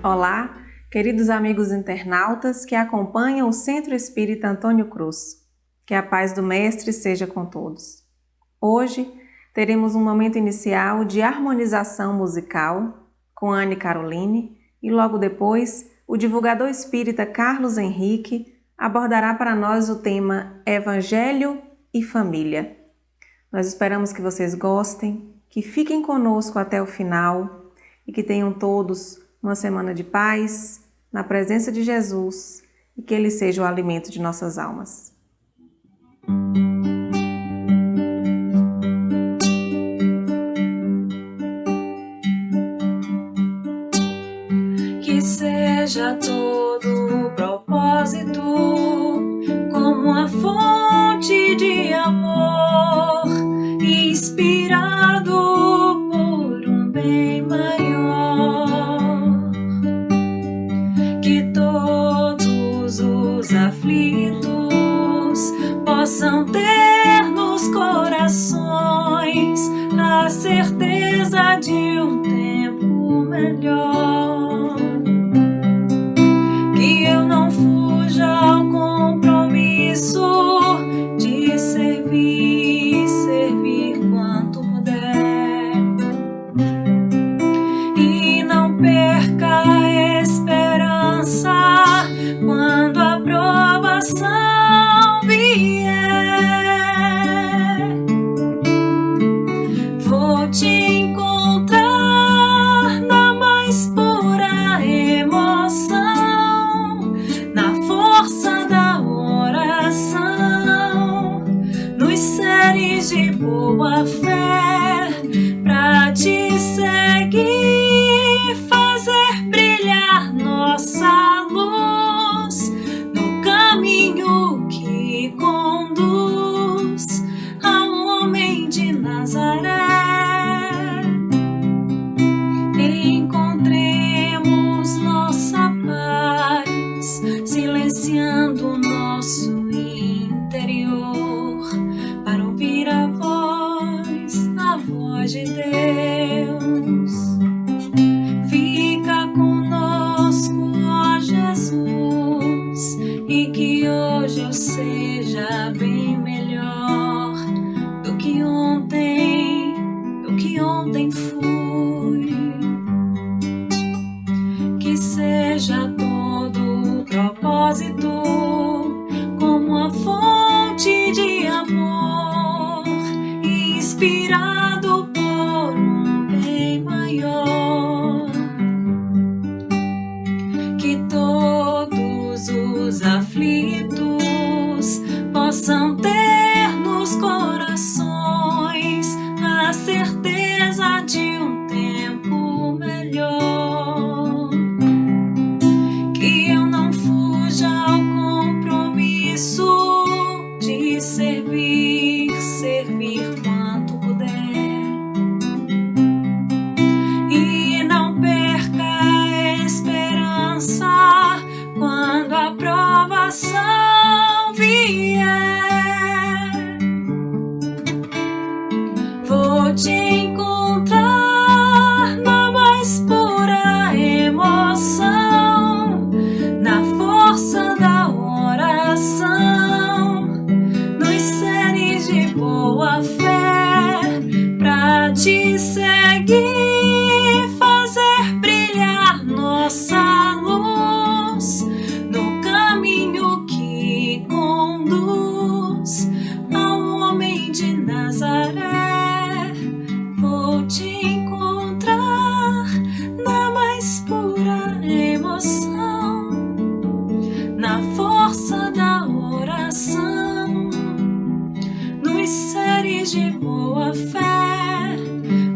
Olá, queridos amigos internautas que acompanham o Centro Espírita Antônio Cruz. Que a paz do Mestre seja com todos. Hoje teremos um momento inicial de harmonização musical com Anne Caroline e logo depois o divulgador espírita Carlos Henrique abordará para nós o tema Evangelho e Família. Nós esperamos que vocês gostem, que fiquem conosco até o final e que tenham todos uma semana de paz, na presença de Jesus e que Ele seja o alimento de nossas almas. Que seja todo o propósito como a fonte de amor, inspirado por um bem maior. Que todos os aflitos possam ter nos corações a certeza de um tempo melhor. Que eu não fuja ao compromisso de servir quanto puder, e não perca a esperança quando a provação vier. Vou te encontrar na mais pura emoção, na força da oração, nos seres de boa fé, pra te seguir, fazer brilhar nossa luz no caminho que conduz ao homem de Nazaré. Encontremos nossa paz, silenciando o nosso interior, para ouvir a voz de Deus. Fica conosco, ó Jesus, e que hoje eu seja bem melhor do que ontem fui. Que seja todo o propósito como a fonte de amor, inspirado por um bem maior. Que todos os aflitos possam ter nos corações a certeza de um tempo melhor. Que eu não fuja ao compromisso de servir quanto puder, e não perca a esperança quando a provação vier. Vou te encontrar na mais pura emoção, na força da oração, nos seres de boa fé, pra te seguir, fazer brilhar nossa luz no caminho que conduz ao homem de Nazaré. Vou te encontrar na mais pura emoção, na força da oração, nos seres de boa fé,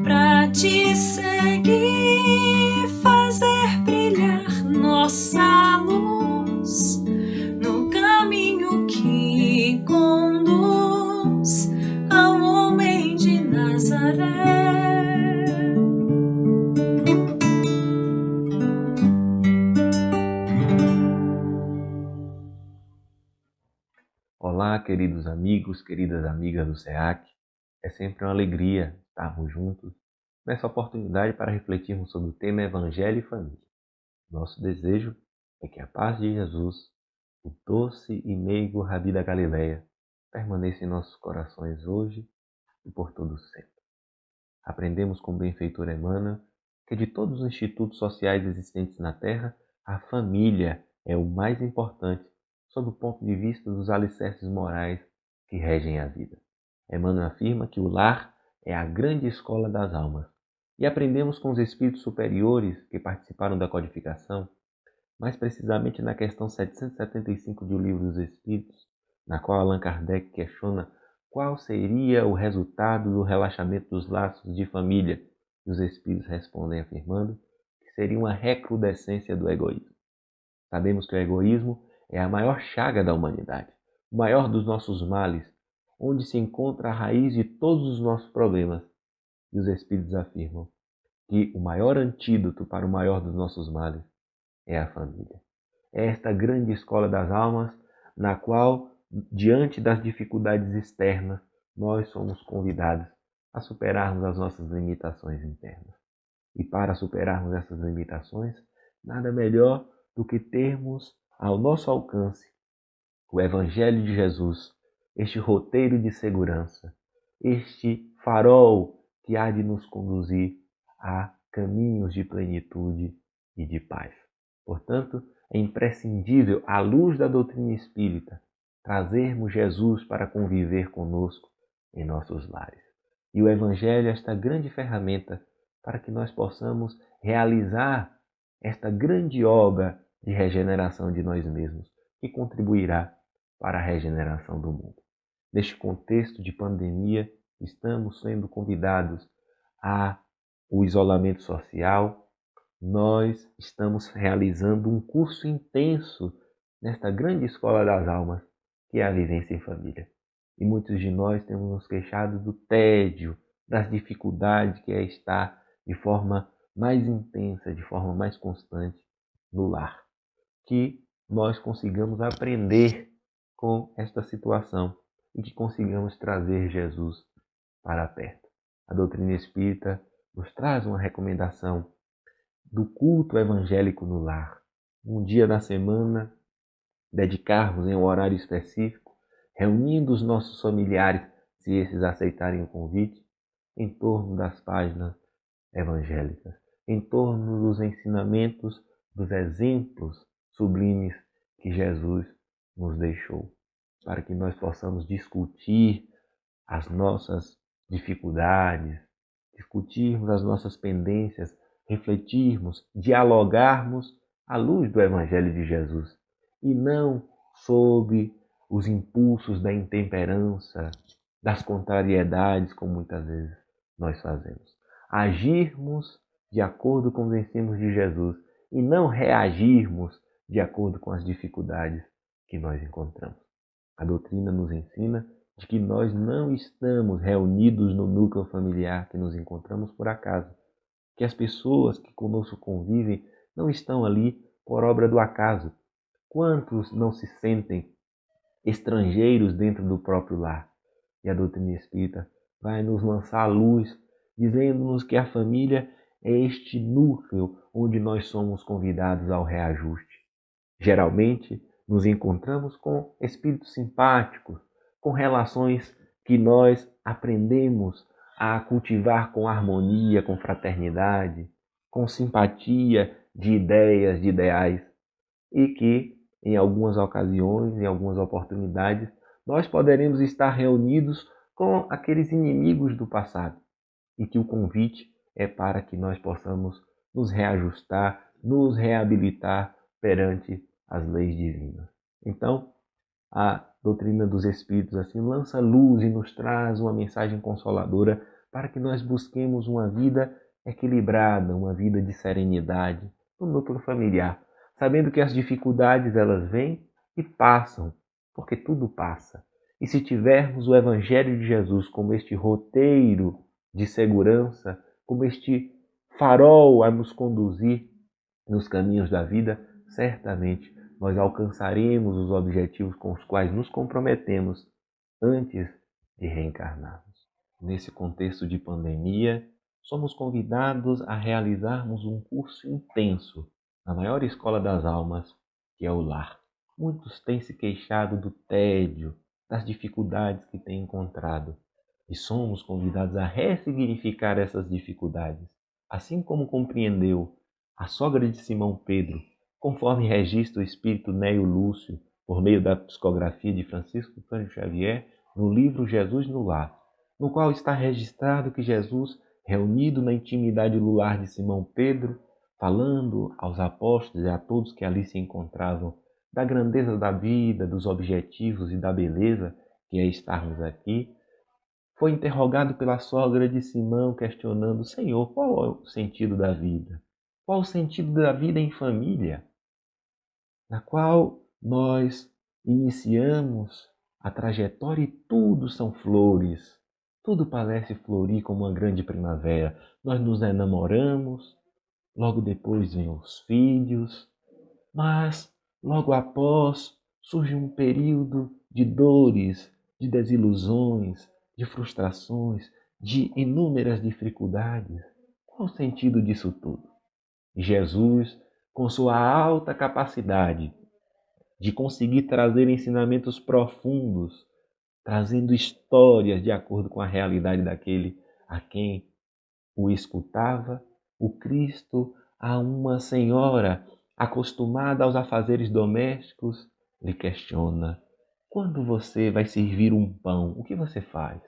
pra te seguir, fazer brilhar nossa luz no caminho que conduz ao homem de Nazaré. Olá, queridos amigos, queridas amigas do SEAC. É sempre uma alegria estarmos juntos nessa oportunidade para refletirmos sobre o tema Evangelho e Família. Nosso desejo é que a paz de Jesus, o doce e meigo Rabi da Galileia, permaneça em nossos corações hoje e por todo sempre. Aprendemos com o benfeitor Emmanuel que de todos os institutos sociais existentes na Terra, a família é o mais importante sob o ponto de vista dos alicerces morais que regem a vida. Emmanuel afirma que o lar é a grande escola das almas. E aprendemos com os espíritos superiores que participaram da codificação, mais precisamente na questão 775 do Livro dos Espíritos, na qual Allan Kardec questiona qual seria o resultado do relaxamento dos laços de família. E os espíritos respondem afirmando que seria uma recrudescência do egoísmo. Sabemos que o egoísmo é a maior chaga da humanidade, o maior dos nossos males, onde se encontra a raiz de todos os nossos problemas. E os espíritos afirmam que o maior antídoto para o maior dos nossos males é a família. É esta grande escola das almas na qual, diante das dificuldades externas, nós somos convidados a superarmos as nossas limitações internas. E para superarmos essas limitações, nada melhor do que termos ao nosso alcance o Evangelho de Jesus, este roteiro de segurança, este farol que há de nos conduzir a caminhos de plenitude e de paz. Portanto, é imprescindível, à luz da doutrina espírita, trazermos Jesus para conviver conosco em nossos lares. E o Evangelho é esta grande ferramenta para que nós possamos realizar esta grande obra de regeneração de nós mesmos, que contribuirá para a regeneração do mundo. Neste contexto de pandemia, estamos sendo convidados ao isolamento social. Nós estamos realizando um curso intenso nesta grande escola das almas, que é a vivência em família. E muitos de nós temos nos queixado do tédio, das dificuldades que é estar de forma mais intensa, de forma mais constante no lar. Que nós consigamos aprender com esta situação e que consigamos trazer Jesus para perto. A doutrina espírita nos traz uma recomendação do culto evangélico no lar. Um dia da semana, dedicarmos em um horário específico, reunindo os nossos familiares, se esses aceitarem o convite, em torno das páginas evangélicas, em torno dos ensinamentos, dos exemplos sublimes que Jesus nos deixou, para que nós possamos discutir as nossas dificuldades, discutirmos as nossas pendências, refletirmos, dialogarmos à luz do Evangelho de Jesus e não sob os impulsos da intemperança, das contrariedades, como muitas vezes nós fazemos. Agirmos de acordo com os ensinos de Jesus e não reagirmos de acordo com as dificuldades que nós encontramos. A doutrina nos ensina de que nós não estamos reunidos no núcleo familiar que nos encontramos por acaso, que as pessoas que conosco convivem não estão ali por obra do acaso. Quantos não se sentem estrangeiros dentro do próprio lar? E a doutrina espírita vai nos lançar a luz, dizendo-nos que a família é este núcleo onde nós somos convidados ao reajuste. Geralmente, nos encontramos com espíritos simpáticos, com relações que nós aprendemos a cultivar com harmonia, com fraternidade, com simpatia de ideias, de ideais, e que, em algumas ocasiões, em algumas oportunidades, nós poderemos estar reunidos com aqueles inimigos do passado, e que o convite é para que nós possamos nos reajustar, nos reabilitar perante as leis divinas. Então, a doutrina dos Espíritos assim lança luz e nos traz uma mensagem consoladora para que nós busquemos uma vida equilibrada, uma vida de serenidade no núcleo familiar, sabendo que as dificuldades elas vêm e passam, porque tudo passa. E se tivermos o Evangelho de Jesus como este roteiro de segurança, como este farol a nos conduzir nos caminhos da vida, certamente nós alcançaremos os objetivos com os quais nos comprometemos antes de reencarnarmos. Nesse contexto de pandemia, somos convidados a realizarmos um curso intenso na maior escola das almas, que é o lar. Muitos têm se queixado do tédio, das dificuldades que têm encontrado. E somos convidados a ressignificar essas dificuldades, assim como compreendeu a sogra de Simão Pedro, conforme registra o espírito Neio Lúcio, por meio da psicografia de Francisco Cândido Xavier, no livro Jesus no Lar, no qual está registrado que Jesus, reunido na intimidade do lar de Simão Pedro, falando aos apóstolos e a todos que ali se encontravam da grandeza da vida, dos objetivos e da beleza que é estarmos aqui, foi interrogado pela sogra de Simão, questionando: Senhor, qual é o sentido da vida? Qual o sentido da vida em família? Na qual nós iniciamos a trajetória e tudo são flores. Tudo parece florir como uma grande primavera. Nós nos enamoramos, logo depois vêm os filhos, mas logo após surge um período de dores, de desilusões, de frustrações, de inúmeras dificuldades. Qual o sentido disso tudo? E Jesus, com sua alta capacidade de conseguir trazer ensinamentos profundos, trazendo histórias de acordo com a realidade daquele a quem o escutava, o Cristo, a uma senhora acostumada aos afazeres domésticos, lhe questiona: quando você vai servir um pão, o que você faz?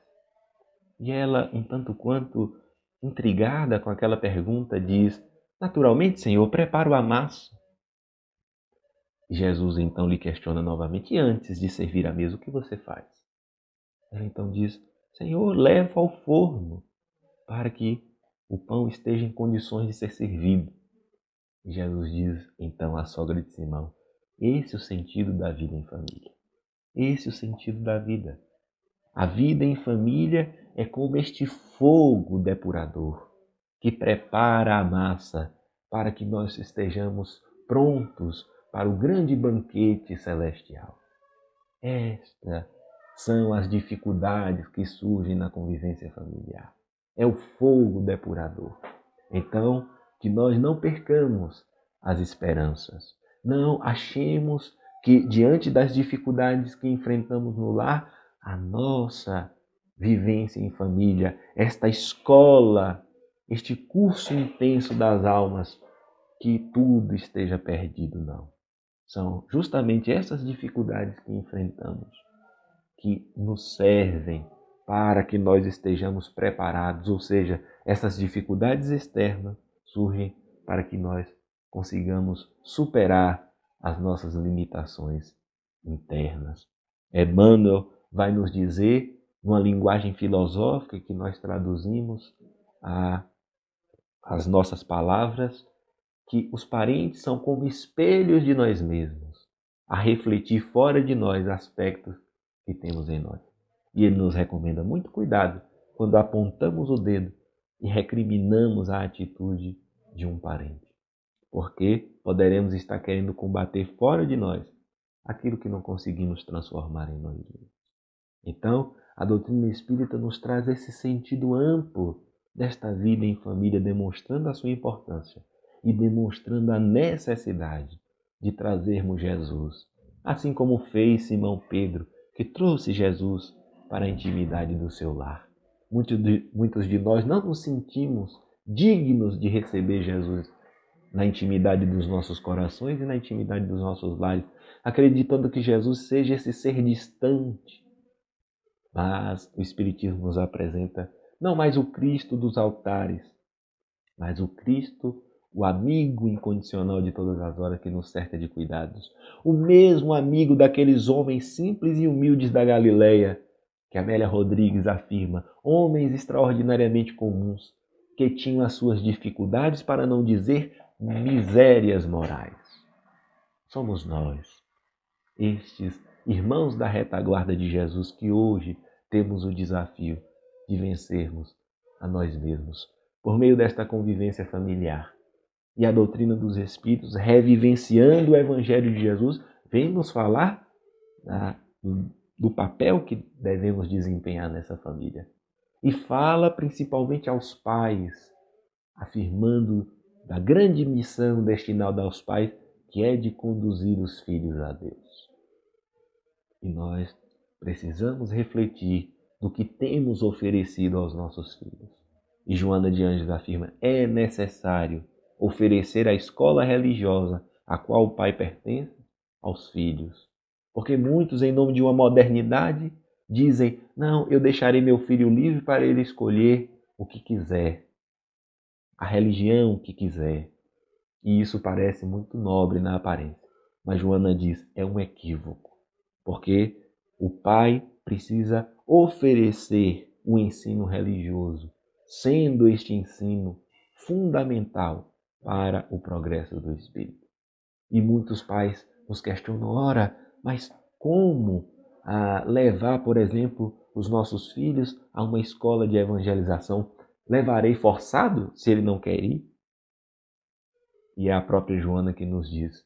E ela, um tanto quanto intrigada com aquela pergunta, diz: naturalmente, Senhor, preparo a massa. Jesus então lhe questiona novamente: e antes de servir a mesa, o que você faz? Ela então diz: Senhor, leva ao forno para que o pão esteja em condições de ser servido. E Jesus diz então à sogra de Simão: esse é o sentido da vida em família. Esse é o sentido da vida. A vida em família é como este fogo depurador que prepara a massa para que nós estejamos prontos para o grande banquete celestial. Estas são as dificuldades que surgem na convivência familiar. É o fogo depurador. Então, que nós não percamos as esperanças. Não achemos que, diante das dificuldades que enfrentamos no lar, a nossa vivência em família, esta escola, este curso intenso das almas, que tudo esteja perdido, não. São justamente essas dificuldades que enfrentamos que nos servem para que nós estejamos preparados, ou seja, essas dificuldades externas surgem para que nós consigamos superar as nossas limitações internas. Emmanuel vai nos dizer, numa linguagem filosófica que nós traduzimos as nossas palavras, que os parentes são como espelhos de nós mesmos, a refletir fora de nós aspectos que temos em nós. E ele nos recomenda muito cuidado quando apontamos o dedo e recriminamos a atitude de um parente, porque poderemos estar querendo combater fora de nós aquilo que não conseguimos transformar em nós mesmos. Então, a doutrina espírita nos traz esse sentido amplo desta vida em família, demonstrando a sua importância e demonstrando a necessidade de trazermos Jesus, assim como fez Simão Pedro, que trouxe Jesus para a intimidade do seu lar. Muitos de nós não nos sentimos dignos de receber Jesus na intimidade dos nossos corações e na intimidade dos nossos lares, acreditando que Jesus seja esse ser distante. Mas o Espiritismo nos apresenta não mais o Cristo dos altares, mas o Cristo, o amigo incondicional de todas as horas que nos cerca de cuidados. O mesmo amigo daqueles homens simples e humildes da Galileia, que Amélia Rodrigues afirma, homens extraordinariamente comuns, que tinham as suas dificuldades, para não dizer misérias morais. Somos nós, estes irmãos da retaguarda de Jesus, que hoje temos o desafio de vencermos a nós mesmos por meio desta convivência familiar. E a doutrina dos Espíritos, revivenciando o Evangelho de Jesus, vem nos falar do papel que devemos desempenhar nessa família. E fala principalmente aos pais, afirmando da grande missão destinada aos pais, que é de conduzir os filhos a Deus. E nós precisamos refletir do que temos oferecido aos nossos filhos. E Joana de Ângeles afirma: é necessário oferecer a escola religiosa a qual o pai pertence aos filhos. Porque muitos, em nome de uma modernidade, dizem: não, eu deixarei meu filho livre para ele escolher o que quiser, a religião que quiser. E isso parece muito nobre na aparência. Mas Joana diz: é um equívoco. Porque o pai precisa oferecer o ensino religioso, sendo este ensino fundamental para o progresso do espírito. E muitos pais nos questionam: ora, mas como levar, por exemplo, os nossos filhos a uma escola de evangelização? Levarei forçado se ele não quer ir? E é a própria Joana que nos diz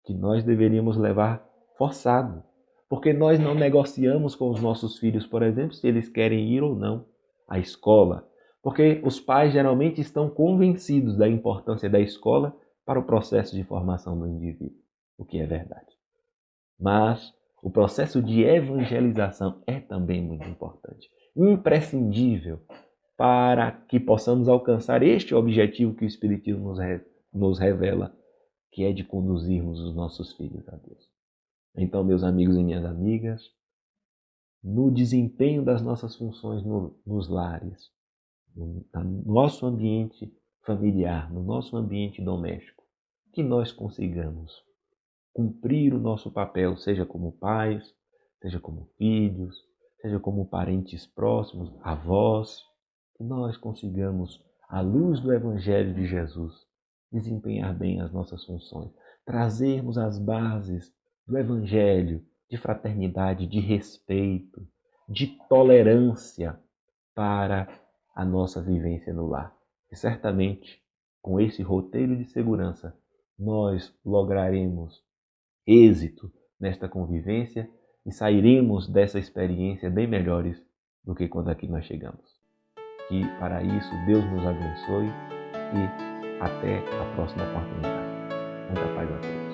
que nós deveríamos levar forçado, porque nós não negociamos com os nossos filhos, por exemplo, se eles querem ir ou não à escola, porque os pais geralmente estão convencidos da importância da escola para o processo de formação do indivíduo, o que é verdade. Mas o processo de evangelização é também muito importante, imprescindível para que possamos alcançar este objetivo que o Espiritismo nos revela, que é de conduzirmos os nossos filhos a Deus. Então, meus amigos e minhas amigas, no desempenho das nossas funções nos lares, no nosso ambiente familiar, no nosso ambiente doméstico, que nós consigamos cumprir o nosso papel, seja como pais, seja como filhos, seja como parentes próximos, avós, que nós consigamos, à luz do Evangelho de Jesus, desempenhar bem as nossas funções, trazermos as bases do Evangelho de fraternidade, de respeito, de tolerância para a nossa vivência no lar. E certamente, com esse roteiro de segurança, nós lograremos êxito nesta convivência e sairemos dessa experiência bem melhores do que quando aqui nós chegamos. Que para isso Deus nos abençoe e até a próxima oportunidade. Muita paz a todos.